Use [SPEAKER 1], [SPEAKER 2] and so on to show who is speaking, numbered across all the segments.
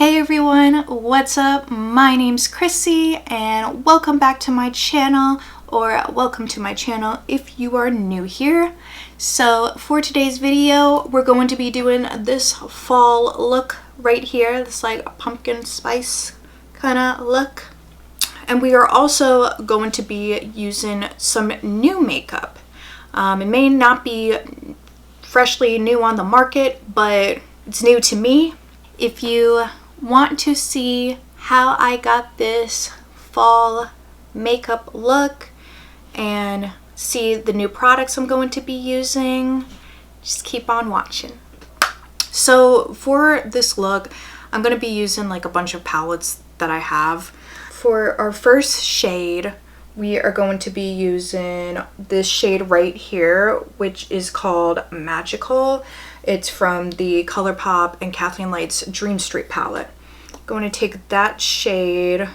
[SPEAKER 1] Hey everyone, what's up? My name's Chrissy and welcome back to my channel, or welcome to my channel if you are new here. So for today's video, we're going to be doing this fall look right here, this like pumpkin spice kind of look. And we are also going to be using some new makeup. It may not be freshly new on the market, but it's new to me. If you want to see how I got this fall makeup look and see the new products I'm going to be using, just keep on watching. So for this look, I'm going to be using like a bunch of palettes that I have. For our first shade, we are going to be using this shade right here, which is called Magical. It's from the Colourpop and Kathleen Dream Street palette. I'm going to take that shade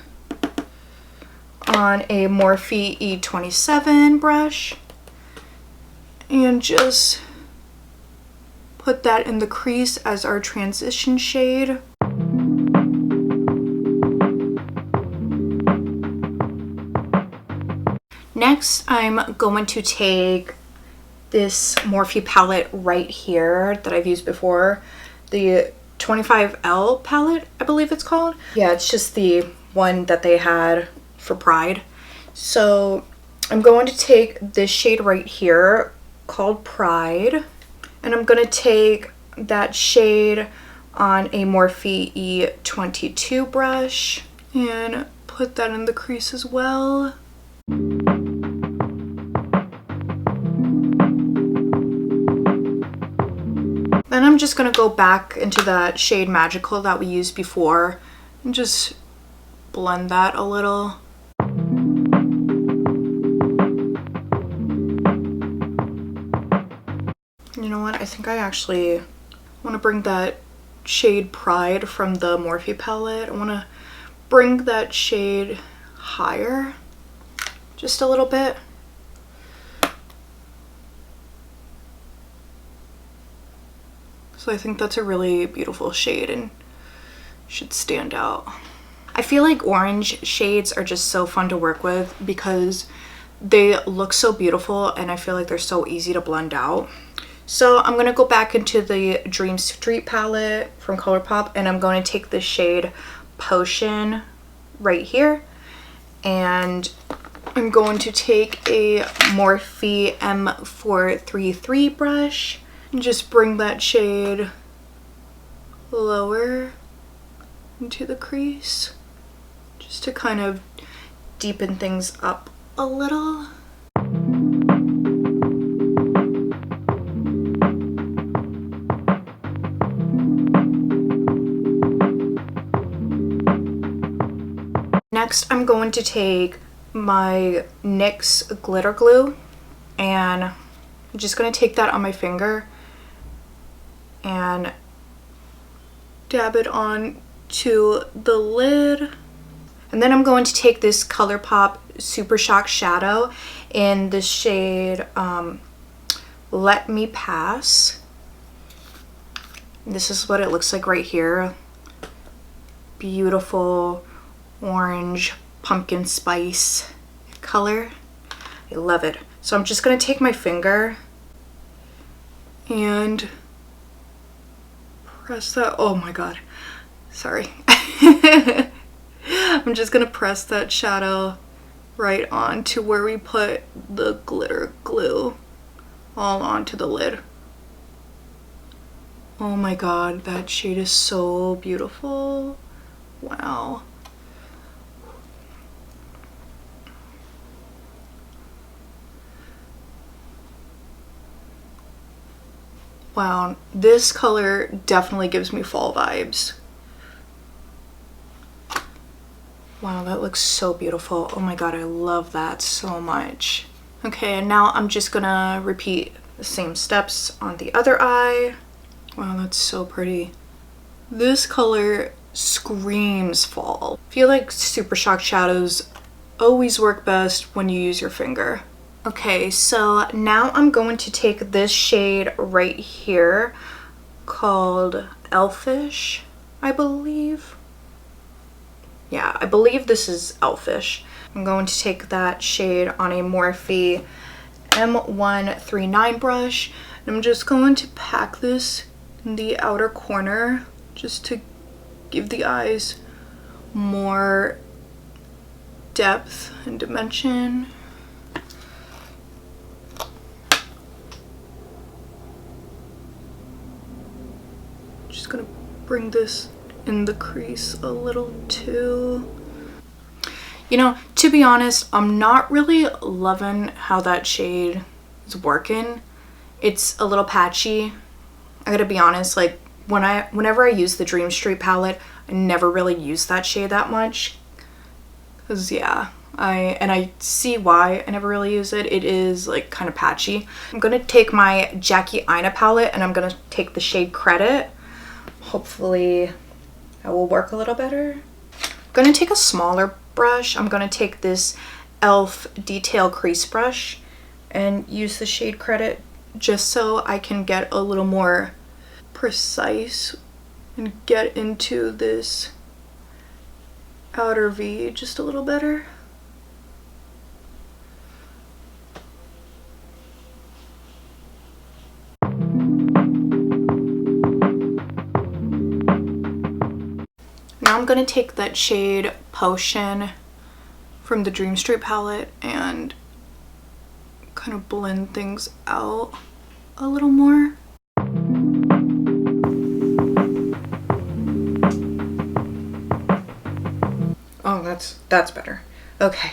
[SPEAKER 1] on a Morphe E27 brush and just put that in the crease as our transition shade. Next, I'm going to take this Morphe palette right here that I've used before, the 25L palette, I believe it's called. Yeah, it's just the one that they had for Pride. So I'm going to take this shade right here called Pride, and I'm going to take that shade on a Morphe E22 brush and put that in the crease as well. Then I'm just going to go back into that shade Magical that we used before and just blend that a little. You know what? I think I actually want to bring that shade Pride from the Morphe palette. I want to bring that shade higher just a little bit. So I think that's a really beautiful shade and should stand out. I feel like orange shades are just so fun to work with because they look so beautiful and I feel like they're so easy to blend out. So I'm going to go back into the Dream Street palette from Colourpop and I'm going to take the shade Potion right here, and I'm going to take a Morphe M433 brush and just bring that shade lower into the crease just to kind of deepen things up a little. Next, I'm going to take my NYX glitter glue and I'm just going to take that on my finger and dab it on to the lid. And then I'm going to take this Colourpop Super Shock Shadow in the shade Let Me Pass. This is what it looks like right here. Beautiful orange pumpkin spice color. I love it. So I'm just going to take my finger and press that. Oh my god, sorry. I'm just gonna press that shadow right on to where we put the glitter glue, all onto the lid. Oh my god, that shade is so beautiful. Wow. Wow, this color definitely gives me fall vibes. Wow, that looks so beautiful. Oh my god, I love that so much. Okay, and now I'm just gonna repeat the same steps on the other eye. Wow, that's so pretty. This color screams fall. I feel like Super Shock shadows always work best when you use your finger. Okay, so now I'm going to take this shade right here called Elfish, I believe. Yeah, I believe this is Elfish. I'm going to take that shade on a Morphe M139 brush. And I'm just going to pack this in the outer corner just to give the eyes more depth and dimension. Just gonna bring this in the crease a little too. You know, to be honest, I'm not really loving how that shade is working. It's a little patchy. I gotta be honest, like whenever I use the Dream Street palette, I never really use that shade that much. Cause yeah, I see why I never really use it. It is like kind of patchy. I'm gonna take my Jackie Aina palette and I'm gonna take the shade Credit. Hopefully that will work a little better. I'm gonna take a smaller brush. I'm gonna take this e.l.f. detail crease brush and use the shade Credit just so I can get a little more precise and get into this outer V just a little better. Now I'm going to take that shade Potion from the Dream Street palette and kind of blend things out a little more. Oh, that's better. Okay,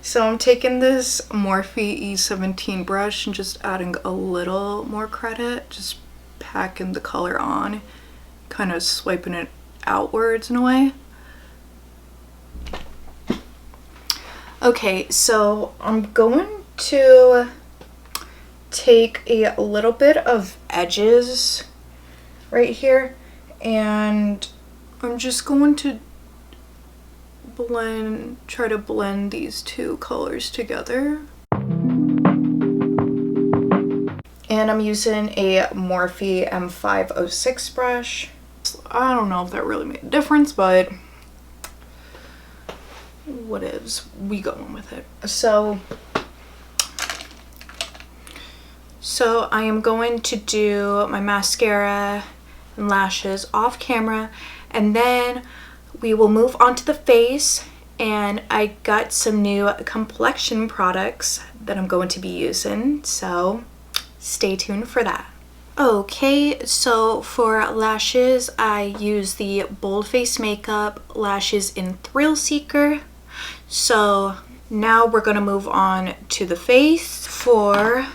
[SPEAKER 1] so I'm taking this Morphe E17 brush and just adding a little more Credit, just packing the color on, kind of swiping it outwards in a way. Okay, so I'm going to take a little bit of edges right here and I'm just going to try to blend these two colors together. And I'm using a Morphe M506 brush. I don't know if that really made a difference, but what is, we going with it. So I am going to do my mascara and lashes off camera, and then we will move on to the face, and I got some new complexion products that I'm going to be using, so stay tuned for that. Okay, so for lashes, I use the Boldface Makeup Lashes in Thrill Seeker. So now we're gonna move on to the face. For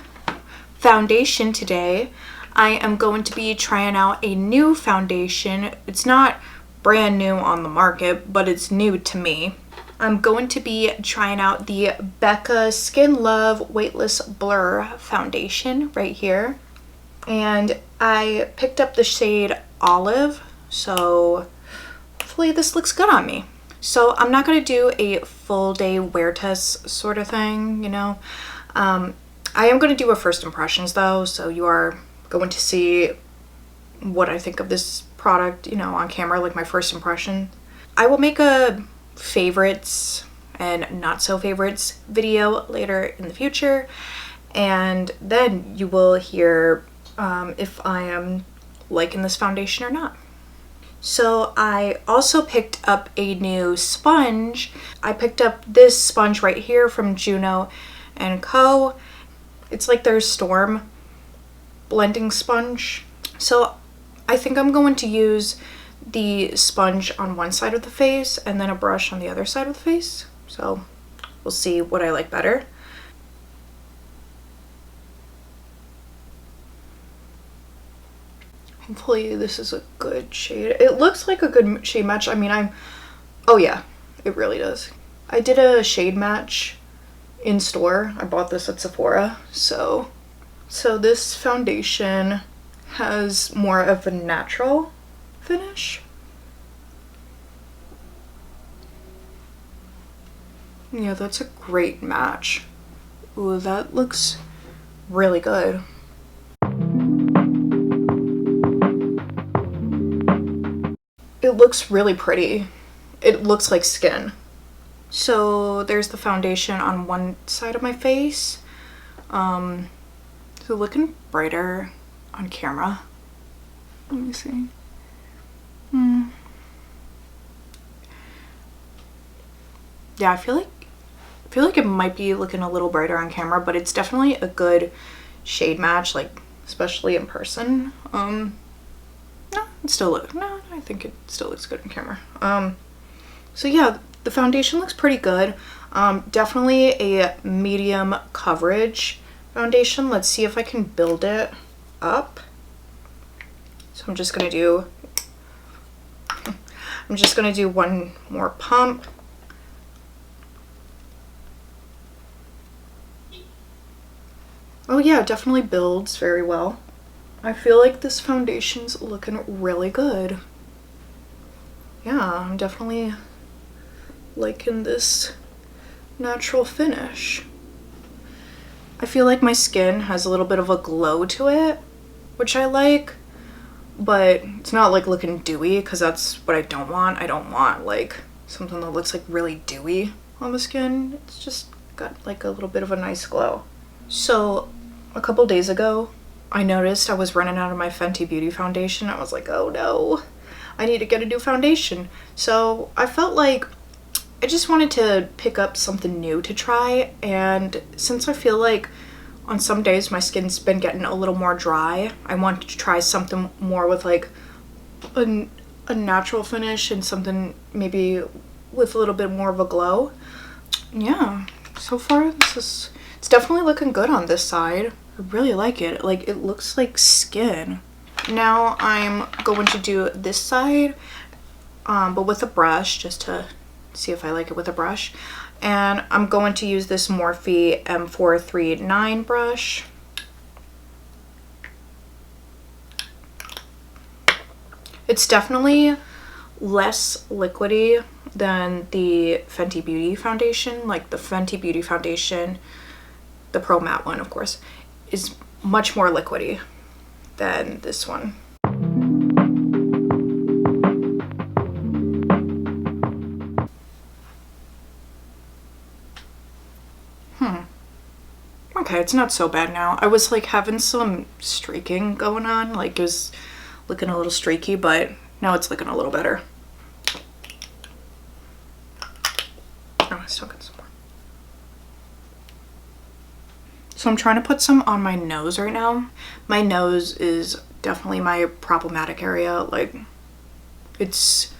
[SPEAKER 1] foundation today, I am going to be trying out a new foundation. It's not brand new on the market, but it's new to me. I'm going to be trying out the Becca Skin Love Weightless Blur foundation right here. And I picked up the shade Olive, so hopefully this looks good on me. So I'm not going to do a full day wear test sort of thing, you know. I am going to do a first impressions though, so you are going to see what I think of this product, you know, on camera, like my first impression. I will make a favorites and not so favorites video later in the future, and then you will hear if I am liking this foundation or not. So I also picked up a new sponge. I picked up this sponge right here from Juno & Co. It's like their Storm blending sponge. So I think I'm going to use the sponge on one side of the face and then a brush on the other side of the face. So we'll see what I like better. Hopefully this is a good shade. It looks like a good shade match. I mean, oh yeah, it really does. I did a shade match in store. I bought this at Sephora. So this foundation has more of a natural finish. Yeah, that's a great match. Ooh, that looks really good. It looks really pretty. it looks like skin. So there's the foundation on one side of my face. So looking brighter on camera. Let me see. Yeah, I feel like it might be looking a little brighter on camera, but it's definitely a good shade match, like especially in person. No, I think it still looks good on camera. So yeah, the foundation looks pretty good. Definitely a medium coverage foundation. Let's see if I can build it up. So I'm just gonna do one more pump. Oh yeah, it definitely builds very well. I feel like this foundation's looking really good. Yeah, I'm definitely liking this natural finish. I feel like my skin has a little bit of a glow to it, which I like, but it's not like looking dewy, because that's what I don't want. I don't want like something that looks like really dewy on the skin. It's just got like a little bit of a nice glow. So a couple days ago, I noticed I was running out of my Fenty Beauty foundation. I was like, oh no, I need to get a new foundation. So I felt like I just wanted to pick up something new to try. And since I feel like on some days my skin's been getting a little more dry, I wanted to try something more with like a natural finish and something maybe with a little bit more of a glow. Yeah, so far it's definitely looking good on this side. I really like it. Like, it looks like skin. Now I'm going to do this side, but with a brush, just to see if I like it with a brush. And I'm going to use this Morphe M439 brush. It's definitely less liquidy than the Fenty Beauty foundation. Like the Fenty Beauty foundation, the Pro Matte one, of course, is much more liquidy than this one. Okay, it's not so bad now. I was like having some streaking going on, like it was looking a little streaky, but now it's looking a little better. Oh, I still got some more. So I'm trying to put some on my nose right now. My nose is definitely my problematic area. Like, it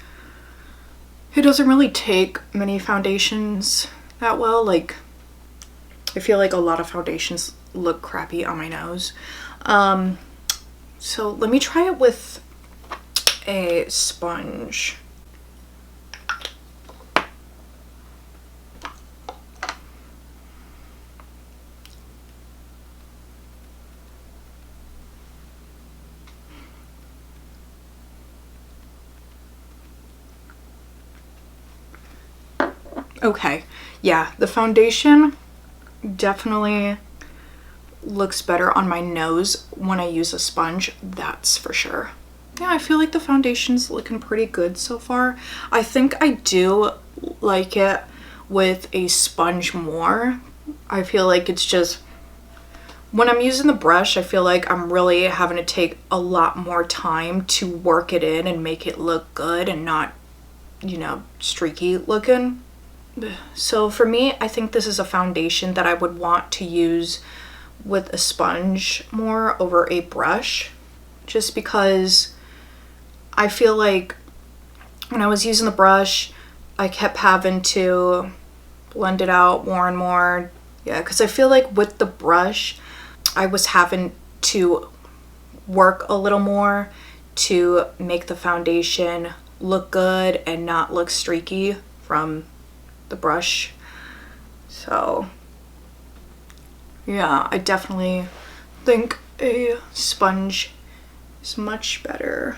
[SPEAKER 1] doesn't really take many foundations that well. Like, I feel like a lot of foundations look crappy on my nose. So let me try it with a sponge. Okay, yeah, the foundation definitely looks better on my nose when I use a sponge, that's for sure. Yeah, I feel like the foundation's looking pretty good so far. I think I do like it with a sponge more. I feel like it's just, when I'm using the brush, I feel like I'm really having to take a lot more time to work it in and make it look good and not, you know, streaky looking. So for me, I think this is a foundation that I would want to use with a sponge more over a brush, just because I feel like when I was using the brush, I kept having to blend it out more and more. Yeah, because I feel like with the brush, I was having to work a little more to make the foundation look good and not look streaky from the brush. So yeah, I definitely think a sponge is much better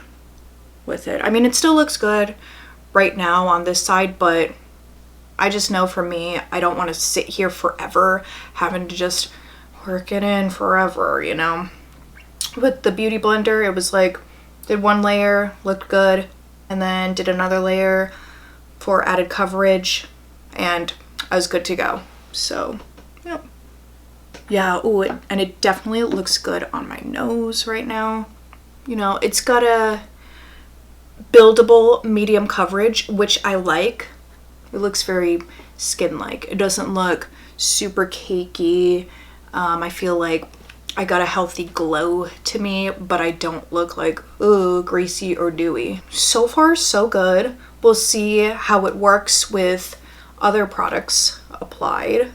[SPEAKER 1] with it. I mean, it still looks good right now on this side, but I just know for me, I don't want to sit here forever having to just work it in forever, you know. With the Beauty Blender, it was like, did one layer, looked good, and then did another layer, for added coverage, and I was good to go. So, yep. Yeah, ooh, and it definitely looks good on my nose right now. You know, it's got a buildable medium coverage, which I like. It looks very skin-like. It doesn't look super cakey. I feel like I got a healthy glow to me, but I don't look like, ooh, greasy or dewy. So far, so good. We'll see how it works with other products applied,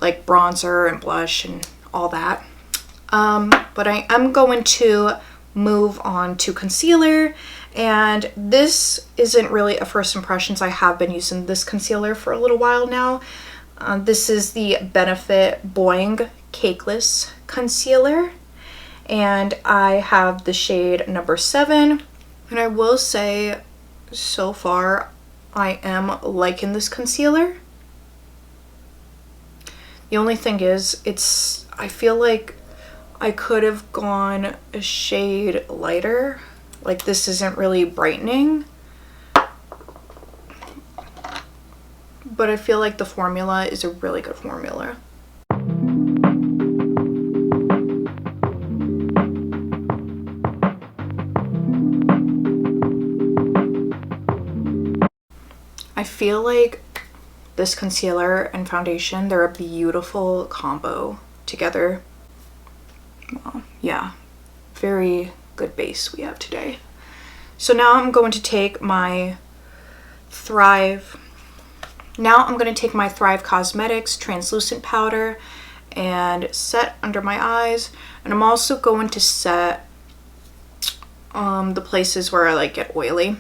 [SPEAKER 1] like bronzer and blush and all that. But I am going to move on to concealer, and this isn't really a first impressions. I have been using this concealer for a little while now. This is the Benefit Boing Cakeless Concealer, and I have the shade number 7, and I will say so far I am liking this concealer. The only thing is, I feel like I could have gone a shade lighter. Like, this isn't really brightening, but I feel like the formula is a really good formula. I feel like this concealer and foundation, they're a beautiful combo together. Well, yeah, very good base we have today. So now I'm going to take my Thrive Cosmetics translucent powder and set under my eyes, and I'm also going to set the places where I like get oily,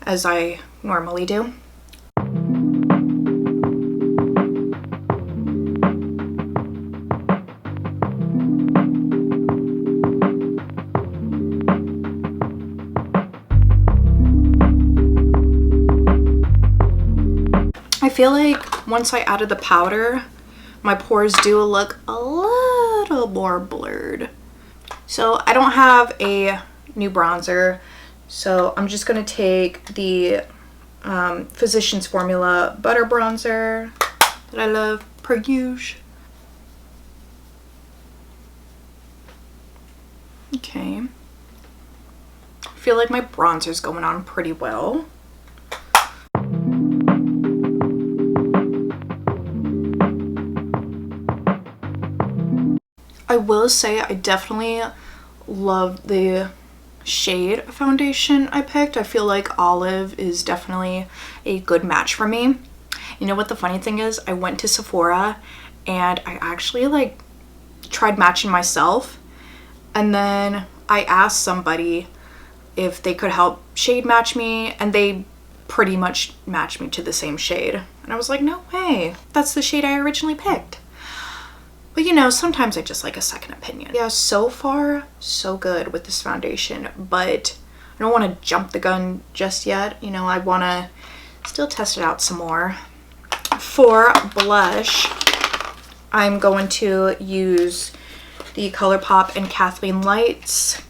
[SPEAKER 1] as I normally do. I feel like once I added the powder, my pores do look a little more blurred. So I don't have a new bronzer, so I'm just going to take the Physicians Formula Butter Bronzer that I love per usual. Okay. I feel like my bronzer's going on pretty well. I will say I definitely love the shade of foundation I picked. I feel like olive is definitely a good match for me. You know what the funny thing is? I went to Sephora and I actually like tried matching myself, and then I asked somebody if they could help shade match me, and they pretty much matched me to the same shade. And I was like, no way, that's the shade I originally picked. But you know, sometimes I just like a second opinion. Yeah, so far, so good with this foundation, but I don't want to jump the gun just yet. You know, I want to still test it out some more. For blush, I'm going to use the Colourpop and Kathleen Lights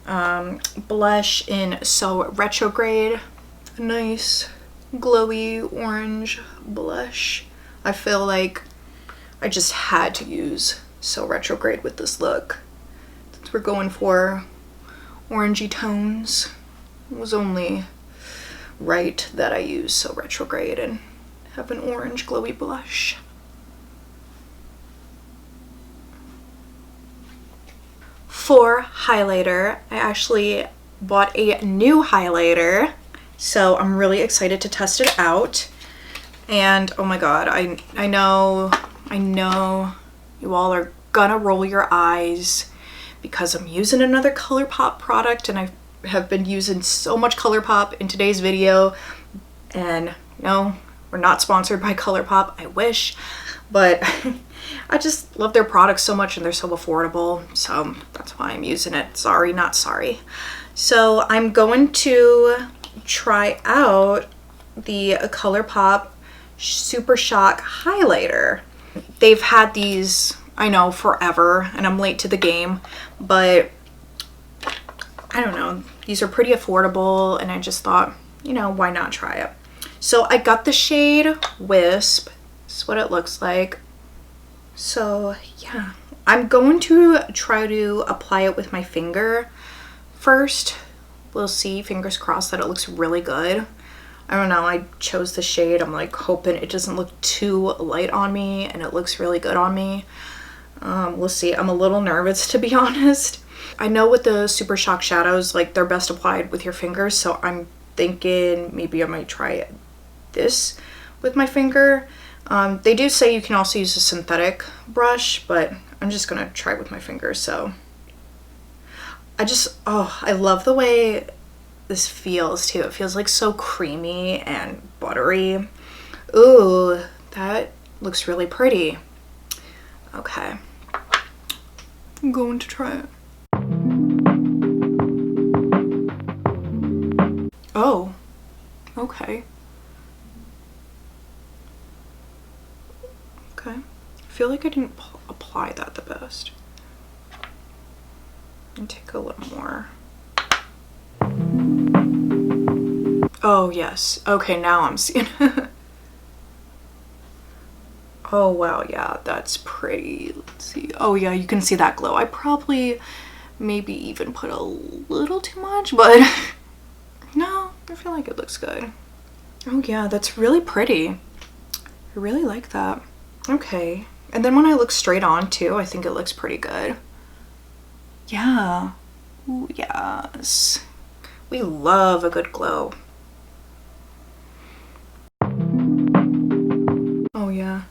[SPEAKER 1] blush in So Retrograde. A nice glowy orange blush. I feel like I just had to use So Retrograde with this look. Since we're going for orangey tones, it was only right that I use So Retrograde and have an orange glowy blush. For highlighter, I actually bought a new highlighter, so I'm really excited to test it out. And oh my god, I know you all are gonna roll your eyes because I'm using another Colourpop product, and I have been using so much Colourpop in today's video. And no, we're not sponsored by Colourpop, I wish, but I just love their products so much and they're so affordable, so that's why I'm using it. Sorry, not sorry. So I'm going to try out the Colourpop Super Shock highlighter. They've had these, I know, forever, and I'm late to the game, but I don't know, these are pretty affordable, and I just thought you know, why not try it? So I got the shade Wisp. This is what it looks like. So yeah, I'm going to try to apply it with my finger first. We'll see, fingers crossed that it looks really good. I don't know, I chose the shade. I'm like hoping it doesn't look too light on me and it looks really good on me. We'll see. I'm a little nervous, to be honest. I know with the Super Shock shadows, like they're best applied with your fingers, so I'm thinking maybe I might try this with my finger. They do say you can also use a synthetic brush, but I'm just gonna try it with my fingers. So I love the way this feels too. It feels like so creamy and buttery. Ooh, that looks really pretty. Okay, I'm going to try it. Oh, okay. Okay, I feel like I didn't apply that the best. And take a little more. Oh yes, okay, now I'm seeing it. Oh wow, yeah, that's pretty. Let's see. Oh yeah, you can see that glow. I probably maybe even put a little too much, but no, I feel like it looks good. Oh yeah, that's really pretty. I really like that. Okay, and then when I look straight on too, I think it looks pretty good. Yeah. Ooh, yes. We love a good glow. Oh yeah.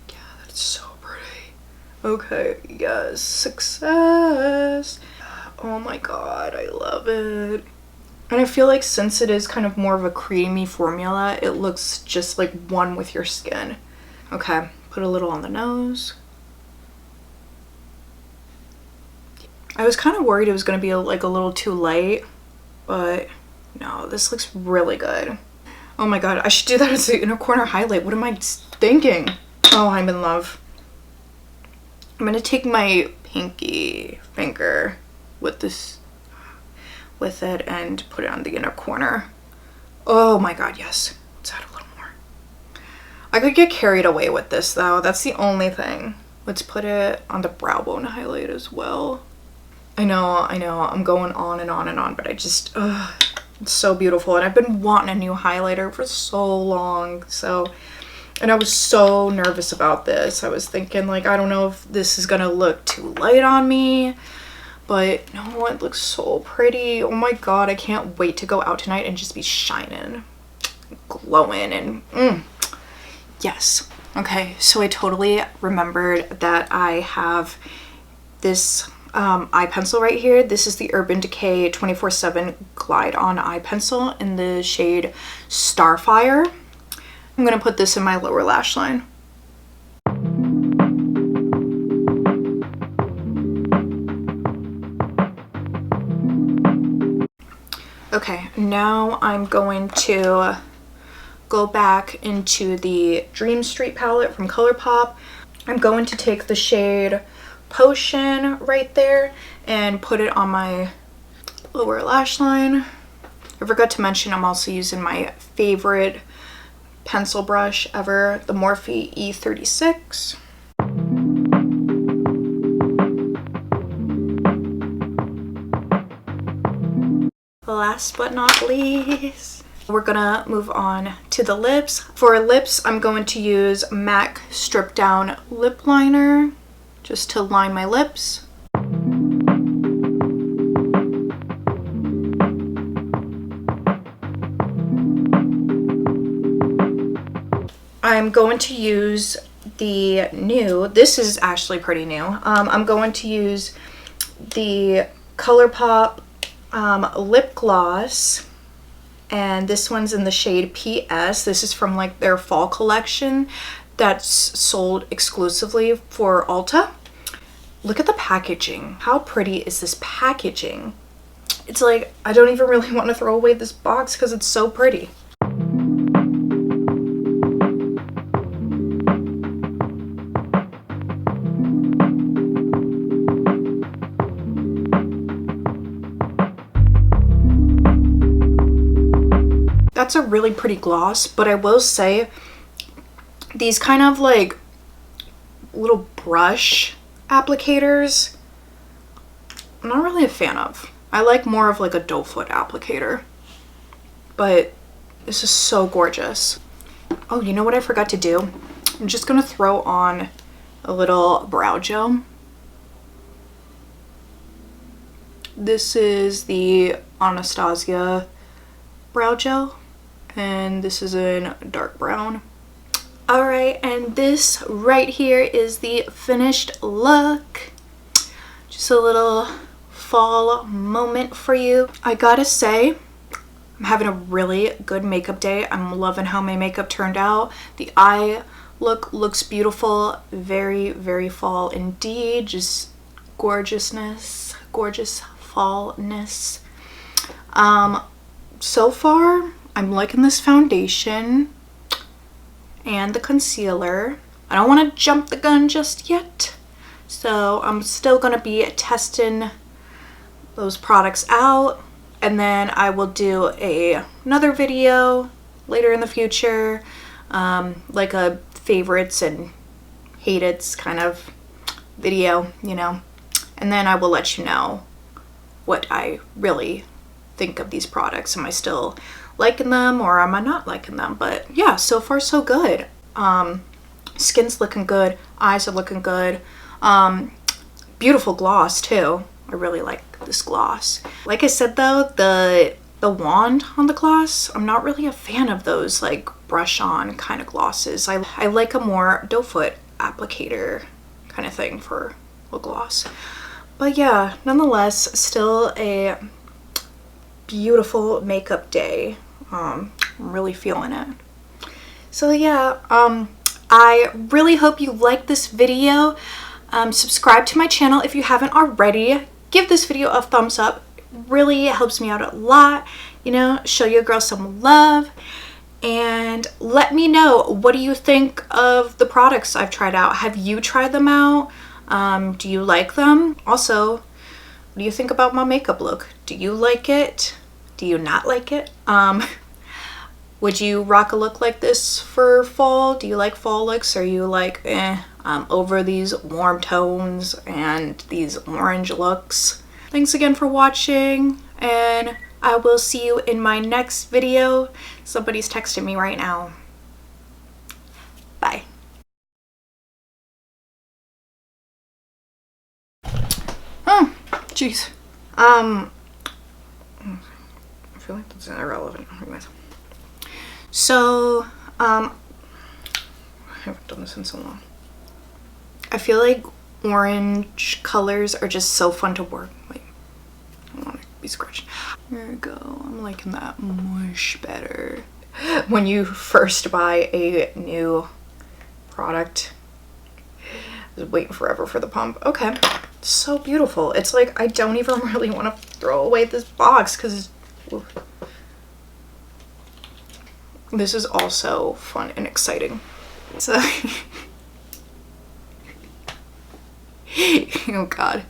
[SPEAKER 1] Yeah, that's so pretty. Okay, yes, success. Oh my god, I love it. And I feel like since it is kind of more of a creamy formula, it looks just like one with your skin. Okay, put a little on the nose. I was kind of worried it was going to be like a little too light, but no, this looks really good. Oh my god, I should do that as the inner corner highlight. What am I thinking? Oh, I'm in love. I'm going to take my pinky finger with it and put it on the inner corner. Oh my god, yes. Let's add a little more. I could get carried away with this though. That's the only thing. Let's put it on the brow bone highlight as well. I know, I'm going on and on and on, but I just, it's so beautiful. And I've been wanting a new highlighter for so long, and I was so nervous about this. I was thinking, like, I don't know if this is gonna look too light on me, but no, it looks so pretty. Oh my god, I can't wait to go out tonight and just be shining, glowing, and yes. Okay, so I totally remembered that I have this eye pencil right here. This is the Urban Decay 24/7 Glide On eye pencil in the shade Starfire. I'm gonna put this in my lower lash line. Okay, now I'm going to go back into the Dream Street palette from Colourpop. I'm going to take the shade Potion right there and put it on my lower lash line. I forgot to mention I'm also using my favorite pencil brush ever, the Morphe E36. Last but not least, we're gonna move on to the lips. For lips, I'm going to use MAC Stripdown lip liner just to line my lips. I'm going to use the new, this is actually pretty new, I'm going to use the Colourpop lip gloss, and this one's in the shade PS. This is from like their fall collection that's sold exclusively for Ulta. Look at the packaging. How pretty is this packaging? It's like, I don't even really want to throw away this box because it's so pretty. That's a really pretty gloss, but I will say these kind of like little brush applicators, I'm not really a fan of. I like more of like a doe foot applicator, but this is so gorgeous. Oh, you know what I forgot to do? I'm just gonna throw on a little brow gel. This is the Anastasia brow gel, and this is in dark brown. All right, and this right here is the finished look. Just a little fall moment for you. I gotta say, I'm having a really good makeup day. I'm loving how my makeup turned out. The eye look looks beautiful. Very, very fall indeed. Just gorgeousness, gorgeous fallness. So far, I'm liking this foundation and the concealer. I don't want to jump the gun just yet, so I'm still going to be testing those products out, and then I will do another video later in the future, like a favorites and hated kind of video, you know, and then I will let you know what I really think of these products. Am I still liking them or am I not liking them? But yeah, so far so good. Skin's looking good, eyes are looking good. Beautiful gloss too. I really like this gloss. Like I said though, the wand on the gloss, I'm not really a fan of those like brush on kind of glosses. I like a more doe foot applicator kind of thing for a gloss. But yeah, nonetheless, still a beautiful makeup day. I'm really feeling it. So yeah, I really hope you liked this video. Subscribe to my channel if you haven't already. Give this video a thumbs up. It really helps me out a lot. You know, show your girl some love. And let me know, what do you think of the products I've tried out? Have you tried them out? Do you like them? Also, what do you think about my makeup look? Do you like it? Do you not like it? Would you rock a look like this for fall? Do you like fall looks? Are you like, over these warm tones and these orange looks? Thanks again for watching, and I will see you in my next video. Somebody's texting me right now. Bye. Oh, jeez. I feel like that's irrelevant. Anyways. So, I haven't done this in so long. I feel like orange colors are just so fun to work. Wait, I don't want to be scratched. There we go. I'm liking that much better. When you first buy a new product, I was waiting forever for the pump. Okay, so beautiful. It's like I don't even really want to throw away this box because this is also fun and exciting. So, oh God.